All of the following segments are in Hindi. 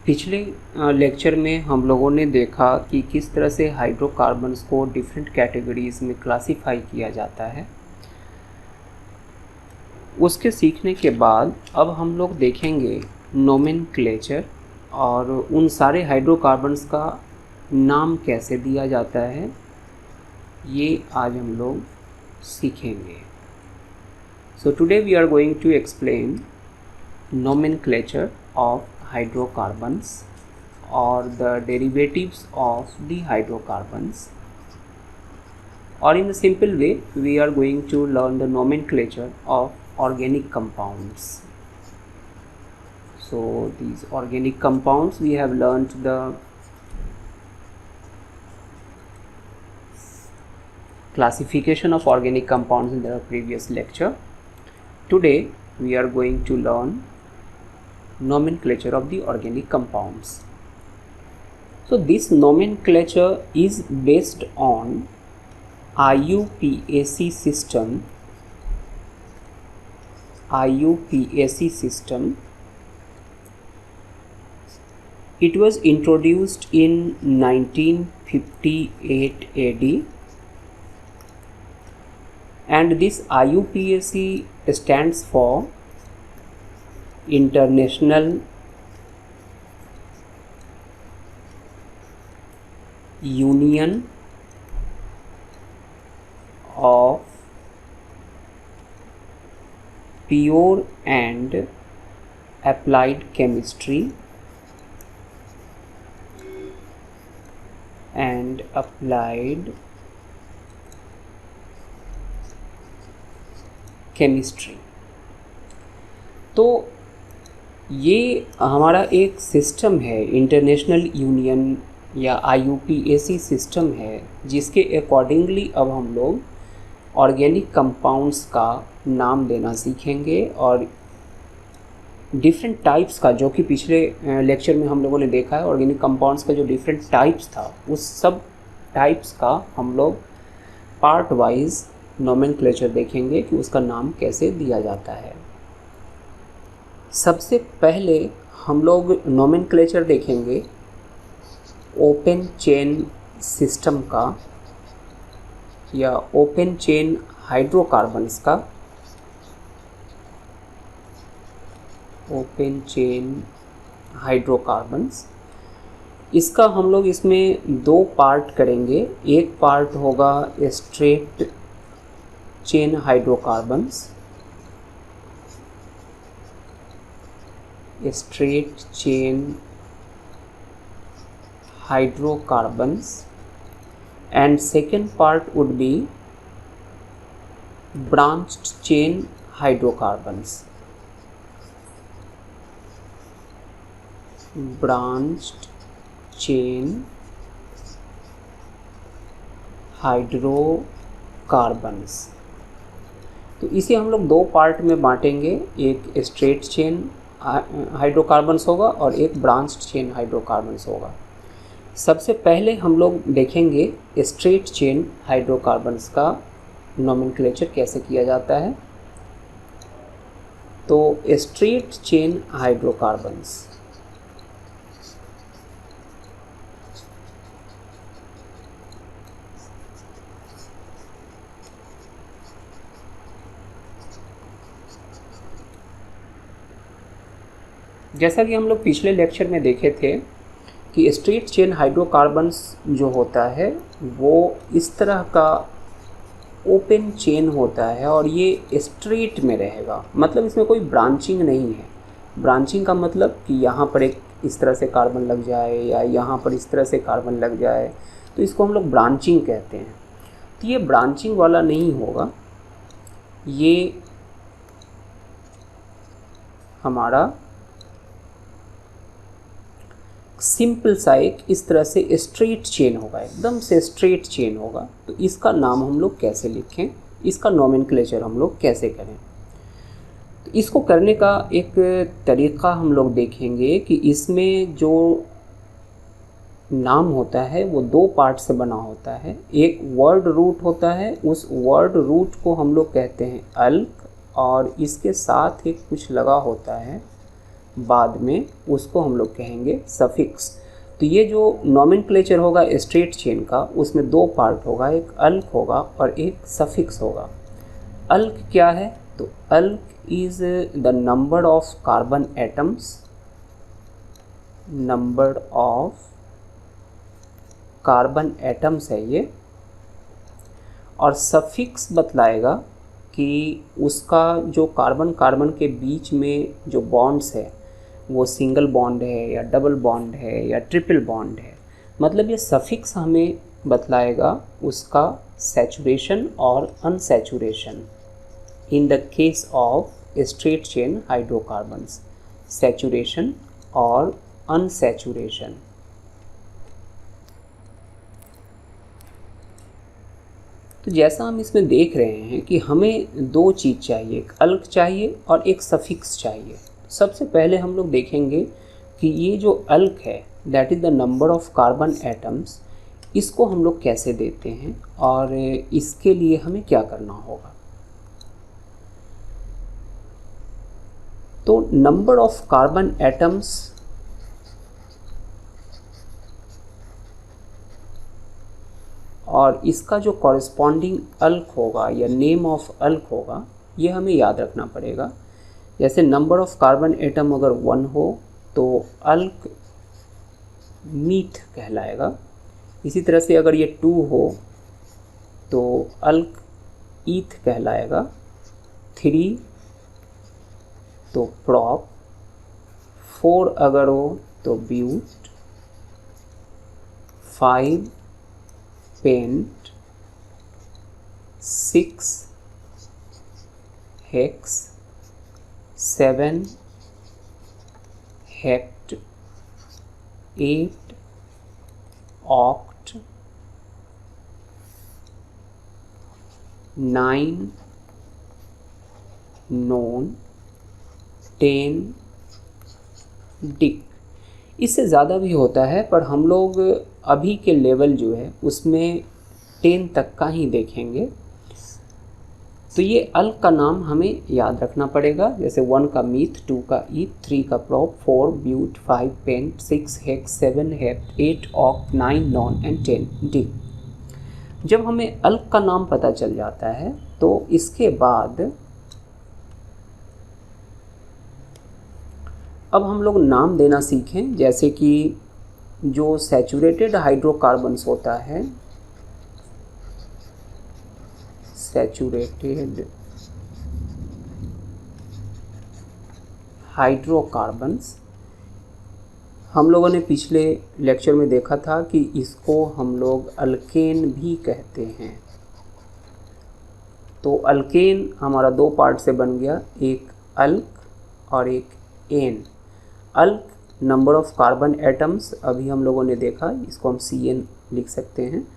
पिछले लेक्चर में हम लोगों ने देखा कि किस तरह से हाइड्रोकार्बन्स को डिफरेंट कैटेगरीज में क्लासिफाई किया जाता है। उसके सीखने के बाद अब हम लोग देखेंगे नोमेनक्लेचर और उन सारे हाइड्रोकार्बन्स का नाम कैसे दिया जाता है, ये आज हम लोग सीखेंगे। So today we are going to explain nomenclature of hydrocarbons or the derivatives of the hydrocarbons, or in a simple way we are going to learn the nomenclature of organic compounds. So these organic compounds, we have learnt the classification of organic compounds in the previous lecture. Today we are going to learn nomenclature of the organic compounds. So this nomenclature is based on IUPAC system. IUPAC system. It was introduced in 1958 AD, and this IUPAC stands for International Union of Pure and Applied Chemistry and Applied Chemistry। तो ये हमारा एक सिस्टम है, इंटरनेशनल यूनियन या IUPAC सिस्टम है, जिसके अकॉर्डिंगली अब हम लोग ऑर्गेनिक कंपाउंड्स का नाम देना सीखेंगे और डिफरेंट टाइप्स का, जो कि पिछले लेक्चर में हम लोगों ने देखा है, ऑर्गेनिक कंपाउंड्स का जो डिफरेंट टाइप्स था, उस सब टाइप्स का हम लोग पार्ट वाइज नोमेनक्लेचर देखेंगे कि उसका नाम कैसे दिया जाता है। सबसे पहले हम लोग नोमेनक्लेचर देखेंगे ओपन चेन सिस्टम का या ओपन चेन हाइड्रोकार्बन्स का। ओपन चेन हाइड्रोकार्बन्स, इसका हम लोग इसमें दो पार्ट करेंगे। एक पार्ट होगा straight chain hydrocarbons, straight chain hydrocarbons, and second part would be branched chain hydrocarbons. Branched chain hydrocarbons, तो इसे हम लोग दो पार्ट में बांटेंगे। एक स्ट्रेट चेन हाइड्रोकार्बन्स होगा और एक ब्रांच्ड चेन हाइड्रोकार्बन्स होगा। सबसे पहले हम लोग देखेंगे स्ट्रेट चेन हाइड्रोकार्बन्स का नोमेनक्लेचर कैसे किया जाता है। तो स्ट्रेट चेन हाइड्रोकार्बन्स, जैसा कि हम लोग पिछले लेक्चर में देखे थे कि स्ट्रेट चेन हाइड्रोकार्बन्स जो होता है वो इस तरह का ओपन चेन होता है और ये स्ट्रेट में रहेगा, मतलब इसमें कोई ब्रांचिंग नहीं है। ब्रांचिंग का मतलब कि यहाँ पर एक इस तरह से कार्बन लग जाए या यहाँ पर इस तरह से कार्बन लग जाए, तो इसको हम लोग ब्रांचिंग कहते हैं। तो ये ब्रांचिंग वाला नहीं होगा, ये हमारा सिंपल सा एक इस तरह से स्ट्रेट चेन होगा, एकदम से स्ट्रेट चेन होगा। तो इसका नाम हम लोग कैसे लिखें, इसका नोमेनक्लेचर हम लोग कैसे करें, तो इसको करने का एक तरीका हम लोग देखेंगे कि इसमें जो नाम होता है वो दो पार्ट से बना होता है। एक वर्ड रूट होता है, उस वर्ड रूट को हम लोग कहते हैं अल्क, और इसके साथ एक कुछ लगा होता है बाद में, उसको हम लोग कहेंगे सफिक्स। तो ये जो नॉमेनक्लेचर होगा स्ट्रेट चेन का, उसमें दो पार्ट होगा, एक अल्क होगा और एक सफिक्स होगा। अल्क क्या है? तो अल्क is the number of carbon atoms, number of carbon atoms है ये, और सफिक्स बतलाएगा कि उसका जो कार्बन कार्बन के बीच में जो बॉन्ड्स है वो सिंगल बॉन्ड है या डबल बॉन्ड है या ट्रिपल बॉन्ड है। मतलब ये सफिक्स हमें बतलाएगा उसका सैचुरेशन और unsaturation in the case of straight chain hydrocarbons, saturation और अनसैचुरेशन। तो जैसा हम इसमें देख रहे हैं कि हमें दो चीज़ चाहिए, एक अल्क चाहिए और एक सफिक्स चाहिए। सबसे पहले हम लोग देखेंगे कि ये जो अल्क है that is the number of carbon atoms, इसको हम लोग कैसे देते हैं और इसके लिए हमें क्या करना होगा। तो नंबर ऑफ कार्बन एटम्स और इसका जो कॉरेस्पॉन्डिंग अल्क होगा या नेम ऑफ अल्क होगा, ये हमें याद रखना पड़ेगा। जैसे नंबर ऑफ कार्बन एटम अगर 1 हो तो अल्क मीथ कहलाएगा। इसी तरह से अगर ये 2 हो तो अल्क ईथ कहलाएगा, 3 तो प्रॉप, 4 अगर हो तो but, 5 pent, 6 hex, 7 hept, 8 oct, 9 non, 10 dec. इससे ज़्यादा भी होता है पर हम लोग अभी के लेवल जो है उसमें 10 तक का ही देखेंगे। तो ये अल्क का नाम हमें याद रखना पड़ेगा। जैसे 1 का मीथ, 2 का ईथ, 3 का prop, 4 but, 5 pent, 6 hex, 7 hept, 8 oct, 9 non and 10 dec. जब हमें अल्क का नाम पता चल जाता है तो इसके बाद अब हम लोग नाम देना सीखें। जैसे कि जो सैचुरेटेड हाइड्रोकार्बन्स होता है, सैचुरेटेड हाइड्रोकार्बन्स, हम लोगों ने पिछले लेक्चर में देखा था कि इसको हम लोग अल्केन भी कहते हैं। तो अल्केन हमारा दो पार्ट से बन गया, एक अल्क और एक N. अल्क number of carbon atoms अभी हम लोगों ने देखा, इसको हम CN लिख सकते हैं,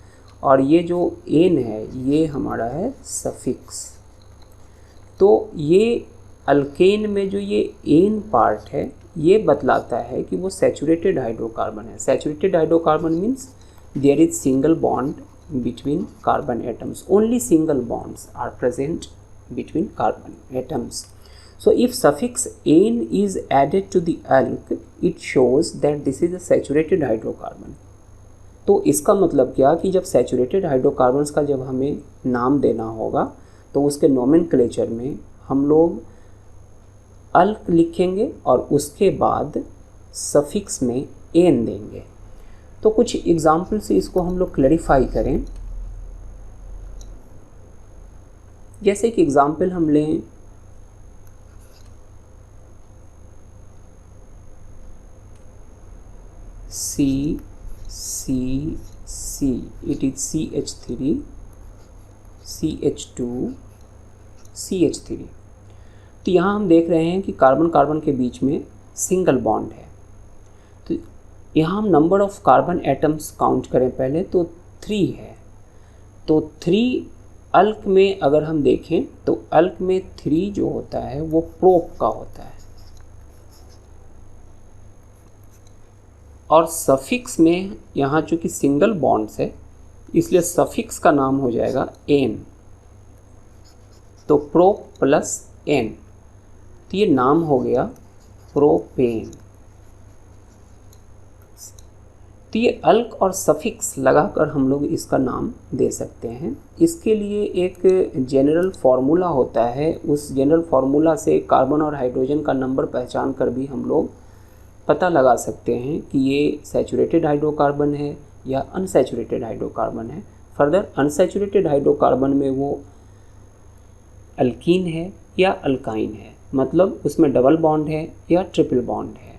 और ये जो एन है ये हमारा है सफिक्स। तो ये अल्केन में जो ये एन पार्ट है ये बतलाता है कि वो सैचुरेटेड हाइड्रोकार्बन है। Saturated hydrocarbon means there is single bond between carbon atoms, only single bonds are present between carbon atoms. So if suffix "-ane" is added to the alk, it shows that this is a saturated hydrocarbon. तो इसका मतलब क्या कि जब सैचुरेटेड हाइड्रोकार्बन्स का जब हमें नाम देना होगा तो उसके नोमेनक्लेचर में हम लोग अल्क लिखेंगे और उसके बाद सफिक्स में एन देंगे। तो कुछ एग्जाम्पल से इसको हम लोग क्लैरिफाई करें। जैसे कि एग्जाम्पल हम लें C, it is CH3, CH2, CH3। तो यहाँ हम देख रहे हैं कि कार्बन कार्बन के बीच में सिंगल बॉन्ड है। तो यहाँ हम number of carbon atoms count करें पहले तो 3 है। तो 3 अल्क में अगर हम देखें तो अल्क में 3 जो होता है वो प्रोप का होता है। और सफिक्स में यहाँ चूँकि सिंगल बॉन्ड्स है इसलिए सफिक्स का नाम हो जाएगा एन। तो प्रो प्लस एन, तो ये नाम हो गया प्रोपेन। तो ये अल्क और सफिक्स लगाकर हम लोग इसका नाम दे सकते हैं। इसके लिए एक जनरल फार्मूला होता है, उस जनरल फार्मूला से कार्बन और हाइड्रोजन का नंबर पहचान कर भी हम लोग पता लगा सकते हैं कि ये सैचुरेटेड हाइड्रोकार्बन है या अनसैचुरेटेड हाइड्रोकार्बन है। फर्दर अनसैचुरेटेड हाइड्रोकार्बन में वो अल्कीन है या अल्काइन है, मतलब उसमें डबल बॉन्ड है या ट्रिपल बॉन्ड है।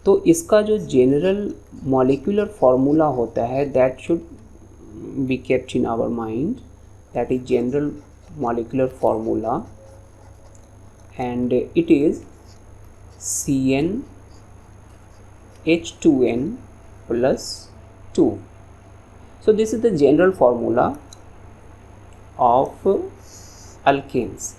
तो इसका जो जनरल मॉलिक्यूलर फार्मूला होता है that should be kept in our mind, that is general molecular formula and it is CnH2n plus 2. So this is the general formula of alkanes.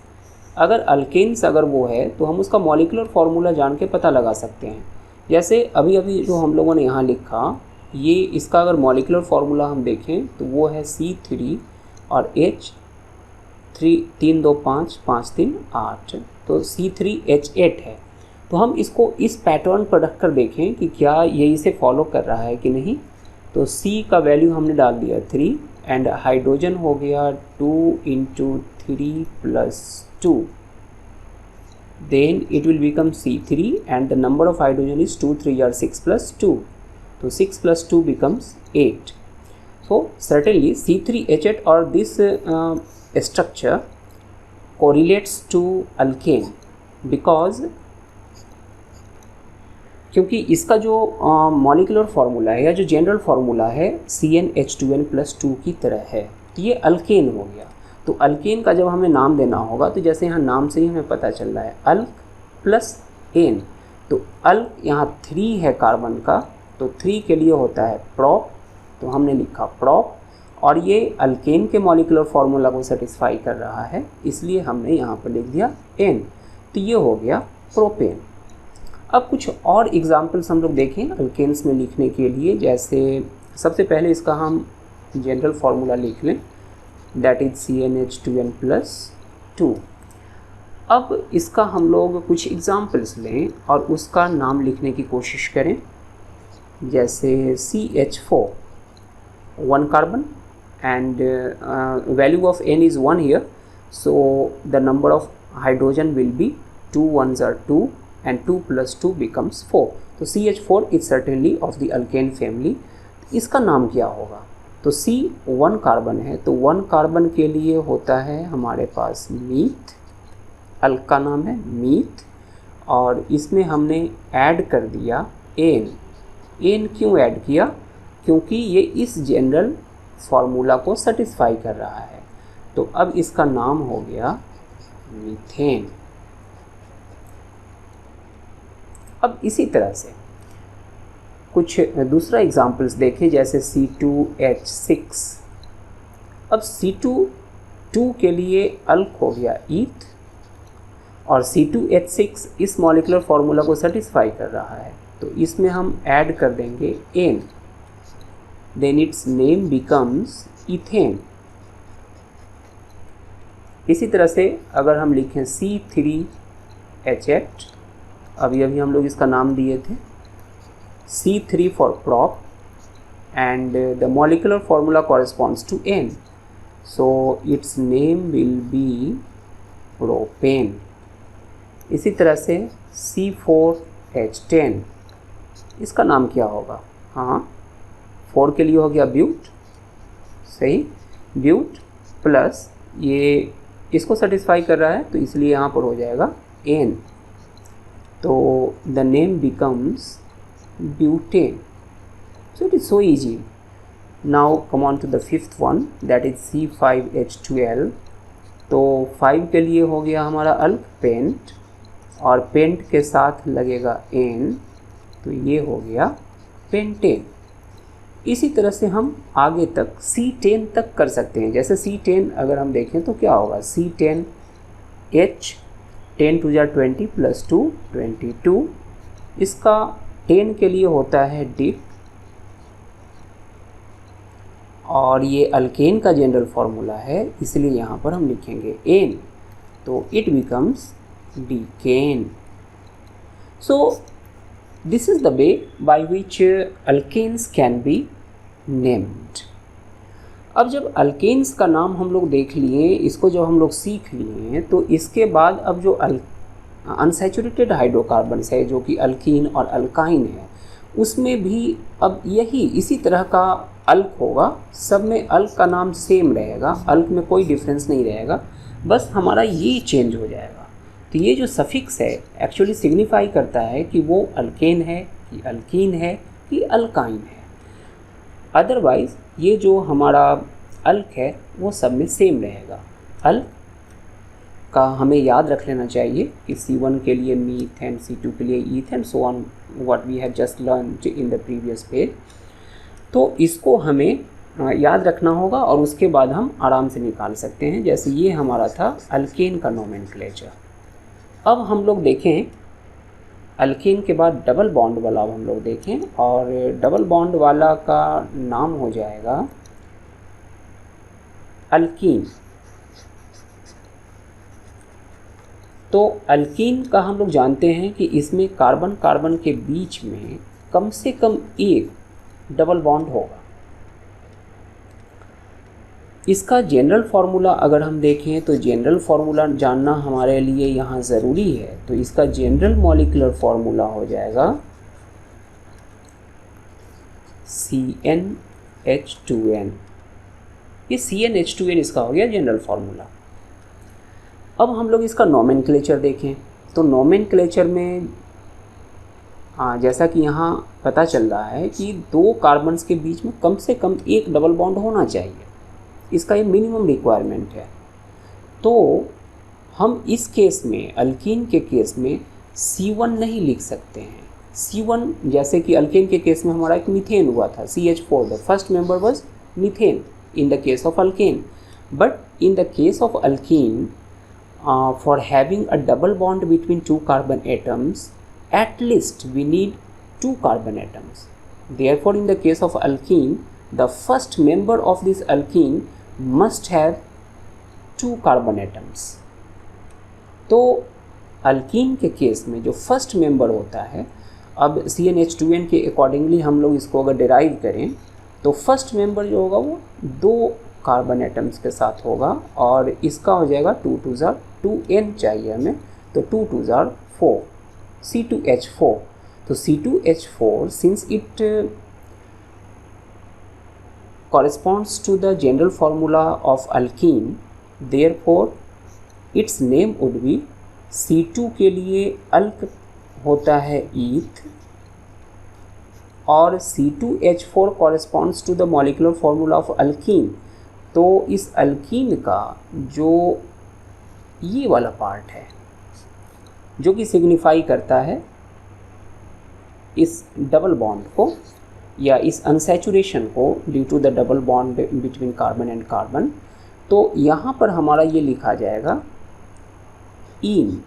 अगर अल्केन्स अगर वो है तो हम उसका मॉलिक्यूलर फार्मूला जान के पता लगा सकते हैं। जैसे अभी अभी जो हम लोगों ने यहाँ लिखा, ये इसका अगर मॉलिक्यूलर फार्मूला हम देखें तो वो है C3 और H3 3 2 5 5 3 8, तो C3H8 है। तो हम इसको इस पैटर्न पर रख कर देखें कि क्या ये इसे फॉलो कर रहा है कि नहीं। तो C का वैल्यू हमने डाल दिया 3 एंड हाइड्रोजन हो गया 2 × 3 + 2, then it will become C3 and the number of hydrogen is 2 3 are 6 + 2, so 6 + 2 becomes 8. So certainly C3H8 or this structure correlates to alkane because क्योंकि इसका जो मॉलिक्यूलर फार्मूला है या जो जनरल फार्मूला है CnH2n + 2 की तरह है, तो ये अल्केन हो गया। तो अल्केन का जब हमें नाम देना होगा तो जैसे यहाँ नाम से ही हमें पता चल रहा है अल्क प्लस एन, तो अल्क यहाँ 3 है कार्बन का, तो 3 के लिए होता है प्रॉप, तो हमने लिखा प्रॉप, और ये अल्केन के मॉलिक्यूलर फार्मूला को सेटिस्फाई कर रहा है इसलिए हमने यहाँ पर लिख दिया एन, तो ये हो गया प्रोपेन। अब कुछ और एग्जाम्पल्स हम लोग देखें अल्केन्स में लिखने के लिए। जैसे सबसे पहले इसका हम जनरल फार्मूला लिख लें, दैट इज CnH2n + 2। अब इसका हम लोग कुछ एग्जाम्पल्स लें और उसका नाम लिखने की कोशिश करें। जैसे CH4 1 carbon and value of n is 1 here, so the number of hydrogen will be 2 1s are 2 and 2 + 2 becomes 4. तो CH4 is certainly of the alkane family. इसका नाम क्या होगा? तो C 1 कार्बन है, तो 1 कार्बन के लिए होता है हमारे पास मीथ, अल्क का नाम है मीथ, और इसमें हमने ऐड कर दिया एन। एन क्यों ऐड किया? क्योंकि ये इस जनरल फार्मूला को सेटिस्फाई कर रहा है। तो अब इसका नाम हो गया मीथेन। अब इसी तरह से कुछ दूसरा एग्जाम्पल्स देखें, जैसे C2H6। अब C2 के लिए अल्क हो गया ईथ और C2H6 इस मॉलिक्यूलर फार्मूला को सेटिस्फाई कर रहा है, तो इसमें हम ऐड कर देंगे ane, then its name becomes ethane. इसी तरह से अगर हम लिखें C3H8, अभी हम लोग इसका नाम दिए थे C3 for prop and the molecular formula corresponds to N, so its name will be propane. इसी तरह से C4H10, इसका नाम क्या होगा? हाँ, 4 के लिए हो गया ब्यूट, सही, ब्यूट प्लस ये इसको सेटिस्फाई कर रहा है तो इसलिए यहाँ पर हो जाएगा N, तो the name becomes butane. So it is so easy. Now come on to the fifth one, that is C5H12। तो 5 के लिए हो गया हमारा अल्क पेंट, और पेंट के साथ लगेगा N, तो ये हो गया पेंटेन। इसी तरह से हम आगे तक C10 तक कर सकते हैं। जैसे C10 अगर हम देखें तो क्या होगा? C10H 10 × 2 = 20 + 2 22, इसका 10 के लिए होता है डिप, और ये अल्केन का जनरल फार्मूला है, इसलिए यहाँ पर हम लिखेंगे एन, तो it becomes decane. So this is the way by which alkanes can be named. अब जब अल्केन्स का नाम हम लोग देख लिए, इसको जब हम लोग सीख लिए हैं, तो इसके बाद अब जो अनसैचुरेटेड हाइड्रोकार्बन्स है जो कि अल्कीन और अल्काइन है, उसमें भी अब यही इसी तरह का अल्क होगा, सब में अल्क का नाम सेम रहेगा, अल्क में कोई डिफरेंस नहीं रहेगा, बस हमारा ये चेंज हो जाएगा। तो ये जो सफिक्स है एक्चुअली सिग्निफाई करता है कि वो अल्केन है कि अल्कीन है कि अल्काइन है। अदरवाइज़ ये जो हमारा अल्क है वो सब में सेम रहेगा। अल्क का हमें याद रख लेना चाहिए कि C1 के लिए मीथेन, C2 के लिए ethane, so on what we have just learned in the previous page. तो इसको हमें याद रखना होगा और उसके बाद हम आराम से निकाल सकते हैं। जैसे ये हमारा था अल्केन का नोमेनक्लेचर। अब हम लोग देखें अल्केन के बाद डबल बॉन्ड वाला, अब हम लोग देखें, और डबल बॉन्ड वाला का नाम हो जाएगा अल्कीन। तो अल्कीन का हम लोग जानते हैं कि इसमें कार्बन कार्बन के बीच में कम से कम एक डबल बॉन्ड होगा। इसका जनरल फार्मूला अगर हम देखें तो जनरल फार्मूला जानना हमारे लिए यहाँ ज़रूरी है। तो इसका जनरल मॉलिक्यूलर फार्मूला हो जाएगा CnH2n। ये CnH2n इसका हो गया जनरल फार्मूला। अब हम लोग इसका नोमेनक्लेचर देखें तो नोमेनक्लेचर में जैसा कि यहाँ पता चल रहा है कि दो कार्बन्स के बीच में कम से कम एक डबल बॉन्ड होना चाहिए, इसका ये मिनिमम रिक्वायरमेंट है। तो हम इस केस में, अल्कीन के केस में C1 नहीं लिख सकते हैं। C1 जैसे कि अल्कीन के केस में हमारा एक मीथेन हुआ था, CH4, the first member was methane in the case of alkane. But in the case of alkyne, for having a double bond between two carbon atoms, at least we need two carbon atoms. Therefore, in the case of alkene, the first member of this alkene must have two carbon atoms. तो अल्कीन के केस में जो फर्स्ट मेंबर होता है, अब CnH2n के अकॉर्डिंगली हम लोग इसको अगर डिराइव करें तो फर्स्ट मेंबर जो होगा वो दो कार्बन एटम्स के साथ होगा, और इसका हो जाएगा 2 2 2n चाहिए हमें, तो 2 2 4 C2H4। तो C2H4 since it corresponds to the general formula of alkene, therefore its name would be, C2 के लिए अल्क होता है ईथ, और C2H4 corresponds to the molecular formula of alkene। तो इस अल्कीन का जो ये वाला पार्ट है जो कि सिग्निफाई करता है इस डबल बॉन्ड को या इस अनसैचुरेशन को due to the double bond between carbon and carbon, तो यहाँ पर हमारा ये लिखा जाएगा ईन।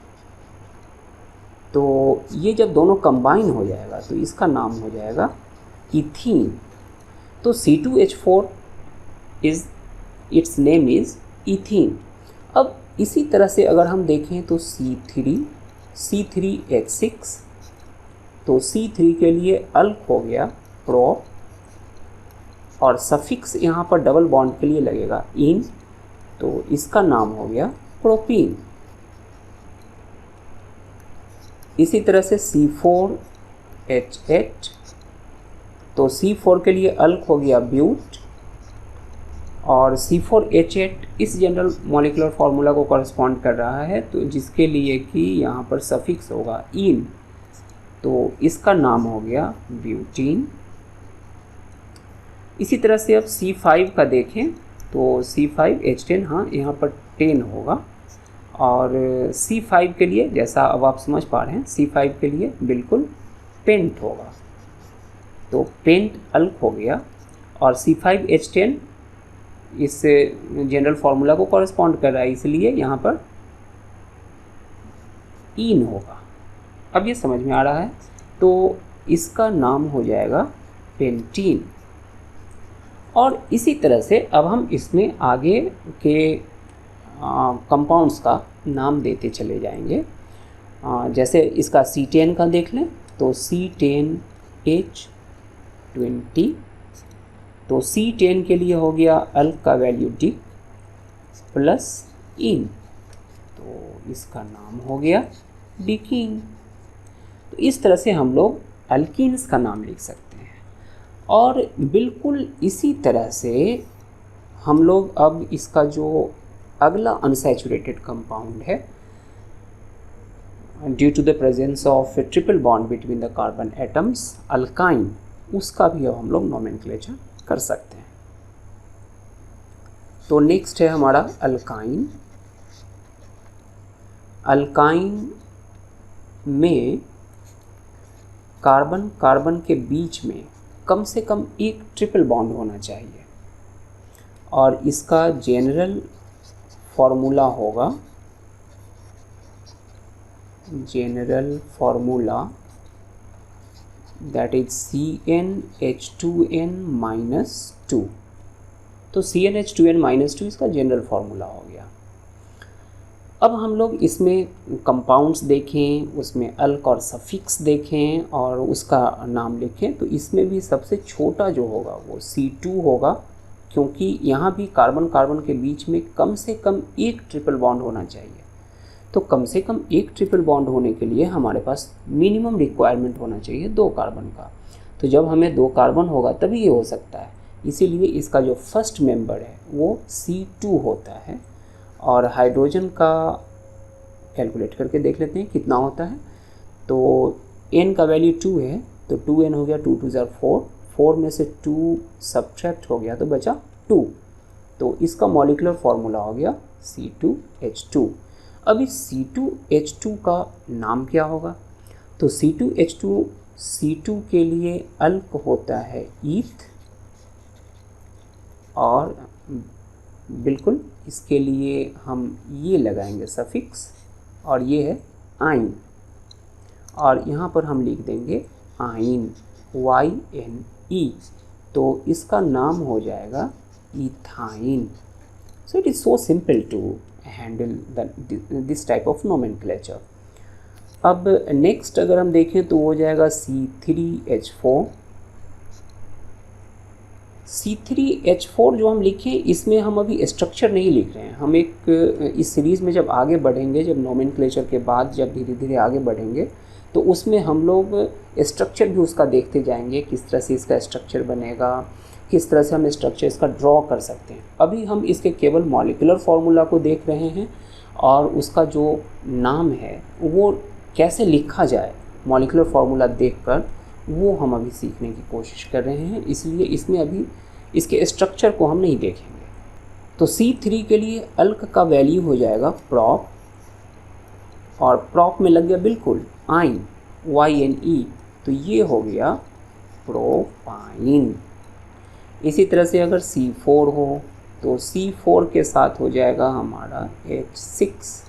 तो ये जब दोनों कंबाइन हो जाएगा तो इसका नाम हो जाएगा इथीन। तो C2H4 is it's name is ethene. अब इसी तरह से अगर हम देखें तो C3H6, तो C3 के लिए अल्क हो गया प्रो, और सफिक्स यहाँ पर डबल बॉन्ड के लिए लगेगा इन, तो इसका नाम हो गया प्रोपीन। इसी तरह से C4H8, तो C4 के लिए अल्क हो गया ब्यूट, और C4H8 इस जनरल मॉलिक्यूलर फार्मूला को कॉरस्पॉन्ड कर रहा है, तो जिसके लिए कि यहाँ पर सफिक्स होगा इन, तो इसका नाम हो गया ब्यूटीन। इसी तरह से अब C5 का देखें तो C5H10, हाँ यहाँ पर 10 होगा, और C5 के लिए जैसा अब आप समझ पा रहे हैं C5 के लिए बिल्कुल पेंट होगा, तो पेंट अल्क हो गया, और C5H10 इस जनरल फार्मूला को कॉरस्पॉन्ड कर रहा है, इसलिए यहाँ पर ईन होगा। अब ये समझ में आ रहा है। तो इसका नाम हो जाएगा पेंटीन। और इसी तरह से अब हम इसमें आगे के कंपाउंड्स का नाम देते चले जाएंगे। जैसे इसका C10 का देख लें तो C10H20, तो C10 के लिए हो गया अल्क का वैल्यू D प्लस इन, तो इसका नाम हो गया डिकीन। तो इस तरह से हम लोग अल्कीन्स का नाम लिख सकते हैं। और बिल्कुल इसी तरह से हम लोग अब इसका जो अगला अनसैचुरेटेड कंपाउंड है, due to the presence of triple bond between the carbon atoms, alkyne, उसका भी अब हम लोग नोमेनक्लेचर कर सकते हैं। तो नेक्स्ट है हमारा अल्काइन। अल्काइन में कार्बन कार्बन के बीच में कम से कम एक ट्रिपल बॉन्ड होना चाहिए, और इसका जनरल फॉर्मूला होगा, general formula that is CnH2n-2। तो CnH2n-2 इसका जनरल फॉर्मूला हो गया। अब हम लोग इसमें कंपाउंड्स देखें, उसमें अल्क और सफिक्स देखें और उसका नाम लिखें, तो इसमें भी सबसे छोटा जो होगा वो C2 होगा, क्योंकि यहाँ भी कार्बन कार्बन के बीच में कम से कम एक ट्रिपल बॉन्ड होना चाहिए। तो कम से कम एक ट्रिपल बॉन्ड होने के लिए हमारे पास मिनिमम रिक्वायरमेंट होना चाहिए 2 कार्बन का। तो जब हमें 2 कार्बन होगा तभी ये हो सकता है, इसीलिए इसका जो फर्स्ट मेंबर है वो C2 होता है। और हाइड्रोजन का कैलकुलेट करके देख लेते हैं कितना होता है। तो n का वैल्यू 2 है, तो 2n हो गया, 2 2 ज़ा 4, 4 में से 2 सब्ट्रैक्ट हो गया तो बचा 2। तो इसका मॉलिक्यूलर फार्मूला हो गया C2H2। अब इस C2H2 का नाम क्या होगा? तो C2H2, C2 के लिए अल्क होता है ईथ, और बिल्कुल इसके लिए हम ये लगाएंगे सफिक्स, और ये है आइन, और यहाँ पर हम लिख देंगे आइन, YNE, तो इसका नाम हो जाएगा ethyne. So it is so simple to handle this type of nomenclature. अब नेक्स्ट अगर हम देखें तो हो जाएगा C3H4। C3H4 जो हम लिखें, इसमें हम अभी स्ट्रक्चर नहीं लिख रहे हैं। हम एक इस सीरीज़ में जब आगे बढ़ेंगे, जब नोमेनक्लेचर के बाद जब धीरे धीरे आगे बढ़ेंगे, तो उसमें हम लोग स्ट्रक्चर भी उसका देखते जाएंगे, किस तरह से इसका स्ट्रक्चर बनेगा, किस तरह से हम स्ट्रक्चर इसका ड्रॉ कर सकते हैं। अभी हम इसके केवल मॉलिक्यूलर फार्मूला को देख रहे हैं, और उसका जो नाम है वो कैसे लिखा जाए मॉलिक्यूलर फार्मूला देखकर, वो हम अभी सीखने की कोशिश कर रहे हैं। इसलिए इसमें अभी इसके स्ट्रक्चर को हम नहीं देखेंगे। तो C3 के लिए अल्क का वैल्यू हो जाएगा प्रॉप, और प्रॉप में लग गया बिल्कुल आइन, YNE, तो ये हो गया प्रोपाइन। इसी तरह से अगर C4 हो तो C4 के साथ हो जाएगा हमारा H6,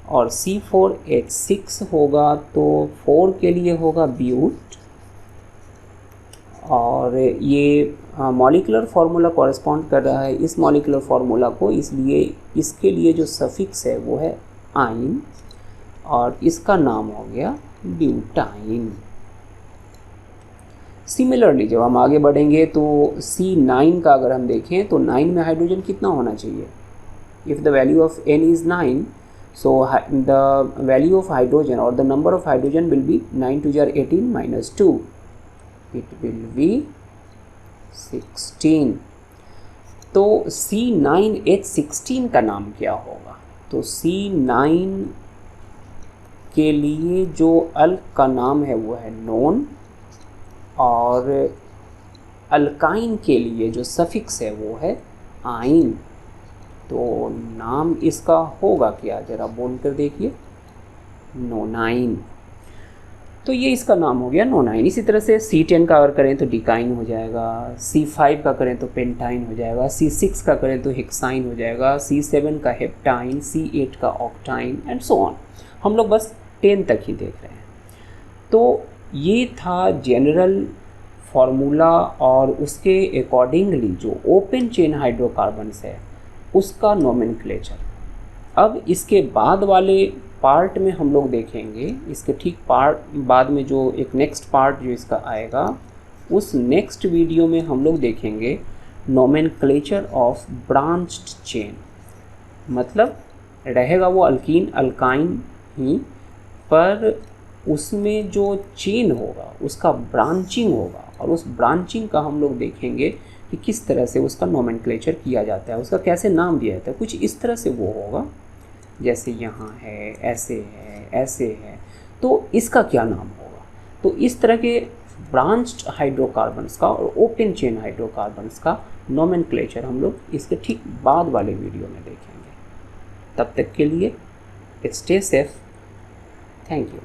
और C4H6 होगा तो 4 के लिए होगा ब्यूट, और ये मॉलिक्यूलर फार्मूला कॉरेस्पॉन्ड कर रहा है इस मॉलिक्यूलर फार्मूला को, इसलिए इसके लिए जो सफिक्स है वो है आइन, और इसका नाम हो गया ब्यूटाइन। सिमिलरली जब हम आगे बढ़ेंगे तो C9 का अगर हम देखें तो 9 में हाइड्रोजन कितना होना चाहिए? If the value of N is 9, so the value of hydrogen or the number of hydrogen will be 9 to 18 minus 2, it will be 16। तो C9H16 का नाम क्या होगा? तो C9 के लिए जो अल्क का नाम है वो है नोन, और अल्काइन के लिए जो सफिक्स है वो है आइन। तो नाम इसका होगा क्या, ज़रा बोल कर देखिए, नोनाइन। तो ये इसका नाम हो गया नोनाइन। इसी तरह से C10 का अगर करें तो डिकाइन हो जाएगा, C5 का करें तो पेंटाइन हो जाएगा, C6 का करें तो हेक्साइन हो जाएगा, C7 का हेप्टाइन, C8 का ऑक्टाइन, एंड सो ऑन। हम लोग बस 10 तक ही देख रहे हैं। तो ये था जनरल फार्मूला और उसके अकॉर्डिंगली जो ओपन चेन हाइड्रोकार्बन्स है उसका नोमेनक्लेचर। अब इसके बाद वाले पार्ट में हम लोग देखेंगे, इसके ठीक बाद में जो एक नेक्स्ट पार्ट जो इसका आएगा, उस नेक्स्ट वीडियो में हम लोग देखेंगे नोमेनक्लेचर ऑफ ब्रांच्ड चेन। मतलब रहेगा वो अल्कीन अल्काइन ही, पर उसमें जो चेन होगा उसका ब्रांचिंग होगा, और उस ब्रांचिंग का हम लोग देखेंगे कि किस तरह से उसका नोमेनक्लेचर किया जाता है, उसका कैसे नाम दिया जाता है। कुछ इस तरह से वो होगा, जैसे यहाँ है, ऐसे है, ऐसे है, तो इसका क्या नाम होगा। तो इस तरह के ब्रांच्ड हाइड्रोकार्बन्स का और ओपन चेन हाइड्रोकार्बन्स का नोमेनक्लेचर हम लोग इसके ठीक बाद वाले वीडियो में देखेंगे। तब तक के लिए स्टे सेफ। Thank you.